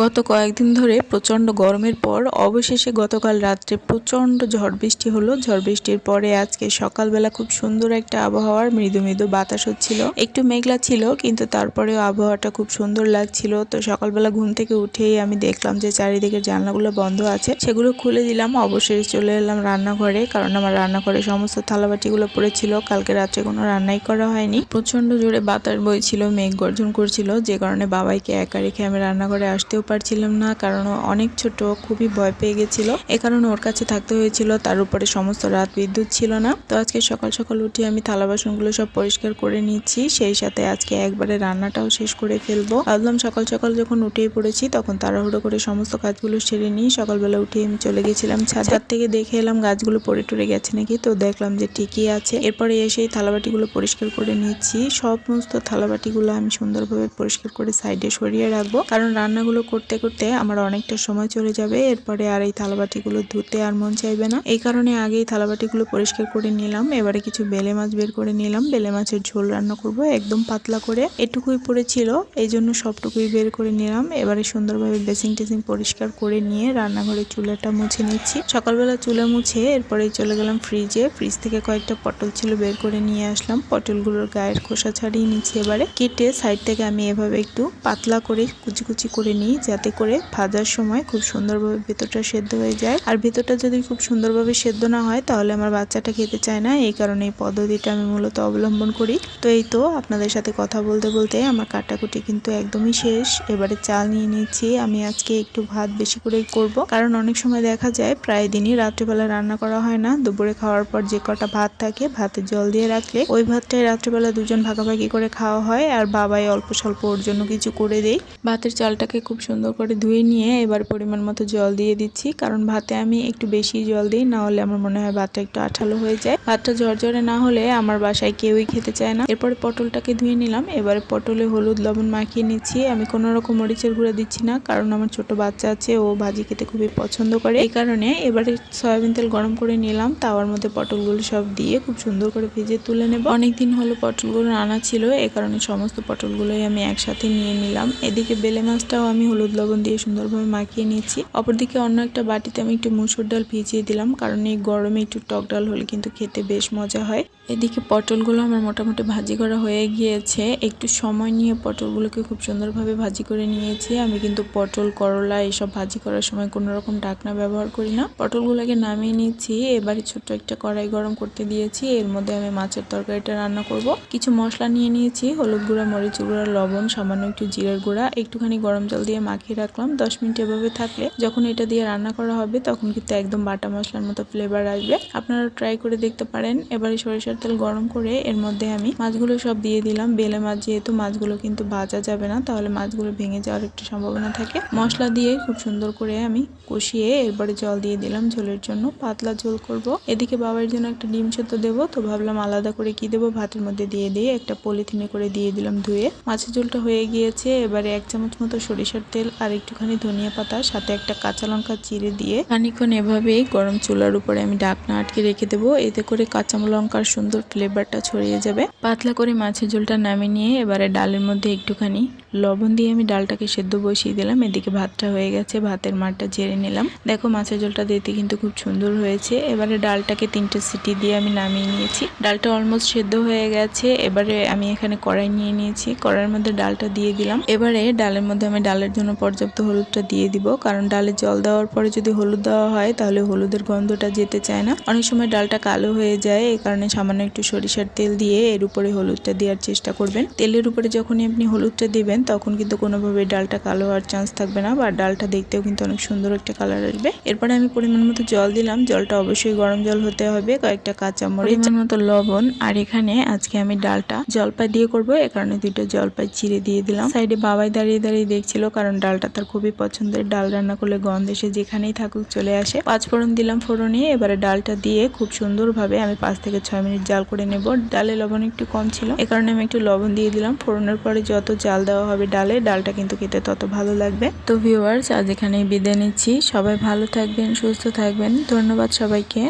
গত কয়েকদিন ধরে প্রচণ্ড গরমের পর অবশেষে গতকাল রাত্রে প্রচণ্ড ঝড় বৃষ্টি হলো। ঝড় বৃষ্টির পরে আজকে সকালবেলা খুব সুন্দর একটা আবহাওয়ার মৃদু মৃদু বাতাস হচ্ছিল। একটু মেঘলা ছিল কিন্তু তারপরেও আবহাওয়াটা খুব সুন্দর লাগছিল। তো সকালবেলা ঘুম থেকে উঠেই আমি দেখলাম যে চারিদিকে জানলাগুলো বন্ধ আছে, সেগুলো খুলে দিলাম। অবশেষে চলে এলাম রান্নাঘরে, কারণ আমার রান্নাঘরে সমস্ত থালাবাটিগুলো পড়েছিল। কালকে রাত্রে কোনো রান্নাই করা হয়নি। প্রচণ্ড জোরে বাতাস বইছিল, মেঘ গর্জন করছিল, যে কারণে বাবাইকে একা রেখে আমি রান্নাঘরে আসতেও পারছিলাম না, কারণ অনেক ছোট, খুবই ভয় পেয়ে গেছিল। এ কারণে ওর কাছে থাকতে হয়েছিল। তার উপরে সমস্ত রাত বিদ্যুৎ ছিল না। তো আজকে সকাল সকাল উঠে আমি থালা বাসনগুলো সব পরিষ্কার করে নিচ্ছি, সেই সাথে আজকে একবারে রান্নাটাও শেষ করে ফেলবো। ভাবলাম সকাল সকাল যখন উঠেই পড়েছি তখন তাড়াহুড়ো করে সমস্ত কাজগুলো সেরে নিই। সকালবেলা উঠে আমি চলে গেছিলাম ছাদ থেকে, দেখে এলাম গাছগুলো পড়ে টরে গেছে নাকি। তো দেখলাম যে ঠিকই আছে। এরপরে এসে থালাবাটিগুলো পরিষ্কার করে নিচ্ছি। সমস্ত থালাবাটিগুলো আমি সুন্দরভাবে পরিষ্কার করে সাইডে সরিয়ে রাখবো, কারণ রান্নাগুলো করতে করতে আমার অনেকটা সময় চলে যাবে। এরপরে আর এই থালাবাটিগুলো ধুতে আর মন চাইবে না, এই কারণে আগেই থালাবাটিগুলো পরিষ্কার করে নিলাম। এবারে কিছু বেলে মাছ বের করে নিলাম। বেলে মাছের ঝোল রান্না করব একদম পাতলা করে, এটুকুই পড়েছিল, এই জন্য সবটুকুই বের করে নিলাম। এবারে সুন্দরভাবে বেসিং টেসিং পরিষ্কার করে নিয়ে রান্নাঘরে চুলাটা মুছে নিচ্ছি। সকালবেলা চুলা মুছে এরপরে চলে গেলাম ফ্রিজে। ফ্রিজ থেকে কয়েকটা পটল ছিল, বের করে নিয়ে আসলাম। পটলগুলোর গায়ের খোসা ছাড়িয়ে নিচ্ছি। এবারে কেটে সাইড থেকে আমি এভাবে একটু পাতলা করে কুচি কুচি করে নিই, যাতে করে ভাজার সময় খুব সুন্দরভাবে ভেতরটা সেদ্ধ হয়ে যায়। আর ভেতরটা যদি খুব সুন্দরভাবে সেদ্ধ না হয় তাহলে আমার বাচ্চাটা খেতে চায় না, এই কারণে এই পদ্ধতিটা আমি মূলত অবলম্বন করি। তো এই তো আপনাদের সাথে কথা বলতে বলতে আমার কাটাকুটি কিন্তু একদমই শেষ। এবারে চাল নিয়ে নিচ্ছি। আমি আজকে একটু ভাত বেশি করেই করব, কারণ অনেক সময় দেখা যায় প্রায় দিনই রাত্রেবেলা রান্না করা হয় না। দুপুরে খাওয়ার পর যে কটা ভাত থাকে ভাতে জল দিয়ে রাখলে ওই ভাতটাই রাত্রেবেলা দুজন ভাগাভাগি করে খাওয়া হয়, আর বাবাই অল্প স্বল্প ওর জন্য কিছু করে দেই। ভাতের চালটাকে খুব সুন্দর করে ধুয়ে নিয়ে এবার পরিমাণ মতো জল দিয়ে দিচ্ছি, কারণ ভাতে আমি একটু বেশি জল দিই, না হলে আমার মনে হয় ভাতটা একটু আঠালো হয়ে যায়। ভাতটা ঝরঝরে না হলে আমার বাসায় কেউই খেতে চায় না। এরপরে পটলটাকে ধুয়ে নিলাম। এবারে পটলে হলুদ লবণ মাখিয়ে নিচ্ছি। আমি কোনো রকম মরিচের গুঁড়া দিচ্ছি না, কারণ আমার ছোট বাচ্চা আছে, ও ভাজি খেতে খুবই পছন্দ করে, এই কারণে। এবারে সয়াবিন তেল গরম করে নিলাম, তাওয়ার মধ্যে পটলগুলো সব দিয়ে খুব সুন্দর করে ভেজে তুলে নেব। অনেকদিন হলো পটলগুলো আনা ছিল, এই কারণে সমস্ত পটলগুলোই আমি একসাথে নিয়ে নিলাম। এদিকে বেলে মাছটাও আমি হলুদ লবণ দিয়ে সুন্দরভাবে মাখিয়ে নিচ্ছি। অপরদিকে অন্য একটা বাটিতে আমি একটু মসুর ডাল ভিজিয়ে দিলাম, কারণ এই গরমে একটু টক ডাল হলে কিন্তু খেতে বেশ মজা হয়। এদিকে পটলগুলো আমার মোটামুটি ভাজি করা হয়ে গিয়েছে। একটু সময় নিয়ে পটলগুলোকে খুব সুন্দরভাবে ভাজি করে নিয়েছি। আমি কিন্তু পটল, করলা এসব ভাজি করার সময় কোনো রকম ঢাকনা ব্যবহার করি না। পটলগুলোকে নামিয়ে নিচ্ছি। এবারে ছোট্ট একটা কড়াই গরম করতে দিয়েছি, এর মধ্যে আমি মাছের তরকারিটা রান্না করব। কিছু মশলা নিয়ে নিয়েছি, হলুদ গুঁড়া, মরিচ গুঁড়া, লবণ, সামান্য একটু জিরার গুঁড়া, একটুখানি গরম জল দিয়ে মাখিয়ে রাখলাম। 10 মিনিট এভাবে থাকলে যখন এটা দিয়ে রান্না করা হবে তখন কিন্তু একদম বাটা মশলার মতো ফ্লেভার আসবে। আপনারা ট্রাই করে দেখতে পারেন। এবারে সরিষার তেল গরম করে এর মধ্যে আমি মাছগুলো সব দিয়ে দিলাম। বেলে মাছ যেহেতু, মাছগুলো কিন্তু ভাজা যাবে না, তাহলে মাছগুলো ভেঙে যাওয়ার একটু সম্ভাবনা থাকে। মশলা দিয়ে খুব সুন্দর করে আমি কষিয়ে এরপরে জল দিয়ে দিলাম ঝোলের জন্য, পাতলা ঝোল করব। এদিকে বাবার জন্য একটা ডিম সেদ্ধ দেবো, তো ভাবলাম আলাদা করে কি দেবো, ভাতের মধ্যে দিয়ে দিয়ে একটা পলিথিনে করে দিয়ে দিলাম ধুয়ে। মাছের ঝোলটা হয়ে গিয়েছে। এবারে 1 চামচ মতো সরিষার তেল আর একটুখানি ধনিয়া পাতা, সাথে একটা কাঁচা লঙ্কা চিড়ে দিয়ে খানিকক্ষণ এভাবেই গরম চুলার উপরে আমি ঢাকনা আটকে রেখে দেবো। এতে করে কাঁচা লঙ্কার সুন্দর ফ্লেভারটা ছড়িয়ে যাবে। পাতলা করে মাছের ঝোলটা নামিয়ে নিয়ে এবারে ডালের মধ্যে একটুখানি লবণ দিয়ে আমি ডালটাকে সেদ্ধ বসিয়ে দিলাম। এদিকে ভাতটা হয়ে গেছে, ভাতের মারটা ঝেড়ে নিলাম। দেখো মাছের ঝোলটা দিতে কিন্তু খুব সুন্দর হয়েছে। এবারে ডালটাকে 3টে সিটি দিয়ে আমি নামিয়ে নিয়েছি। ডালটা অলমোস্ট সেদ্ধ হয়ে গেছে। এবারে আমি এখানে কড়াই নিয়ে নিয়েছি, কড়াইয়ের মধ্যে ডালটা দিয়ে দিলাম। এবারে ডালের মধ্যে আমি ডালের জন্য পর্যাপ্ত হলুদটা দিয়ে দিব, কারণ ডালে জল দেওয়ার পরে যদি হলুদ দেওয়া হয় তাহলে হলুদের গন্ধটা যেতে চায় না। অনেক সময় ডালটা কালো হয়ে যায়, এই কারণে সামান্য একটু সরিষার তেল দিয়ে এর উপরে হলুদটা দেওয়ার চেষ্টা করবেন। তেলের উপরে যখনই আপনি হলুদটা দিবেন তখন কিন্তু কোনোভাবে ডালটা কালো হওয়ার চান্স থাকবে না, বা ডালটা দেখতেও কিন্তু অনেক সুন্দর একটা কালার আসবে। এরপরে আমি পরিমাণ মতো জল দিলাম। জলটা অবশ্যই গরম জল হতে হবে। কয়েকটা কাঁচামরিচ, পরিমাণ মতো লবণ, আর এখানে আজকে আমি ডালটা জলপাই দিয়ে করব, এ কারণে 2টা জলপাই চিড়ে দিয়ে দিলাম। সাইডে বাবাই দাঁড়িয়ে দাঁড়িয়ে দেখছিল, কারণ ডালটা তার খুবই পছন্দের। ডাল রান্না করলে গন্ধ এসে যেখানেই থাকুক চলে আসে। 5 ফোড়ন দিলাম ফোড়নে। এবারে ডালটা দিয়ে খুব সুন্দরভাবে আমি 5 থেকে 6 মিনিট জাল করে নেব। ডালে লবণ একটু কম ছিল, এ কারণে আমি একটু লবণ দিয়ে দিলাম। ফোড়নের পরে যত জাল দেওয়া হবে ডালে, ডালটা কিন্তু খেতে তত ভালো লাগবে। তো ভিউয়ার্স, আজ এখানেই বিদায় নিচ্ছি। সবাই ভালো থাকবেন, সুস্থ থাকবেন। ধন্যবাদ সবাইকে।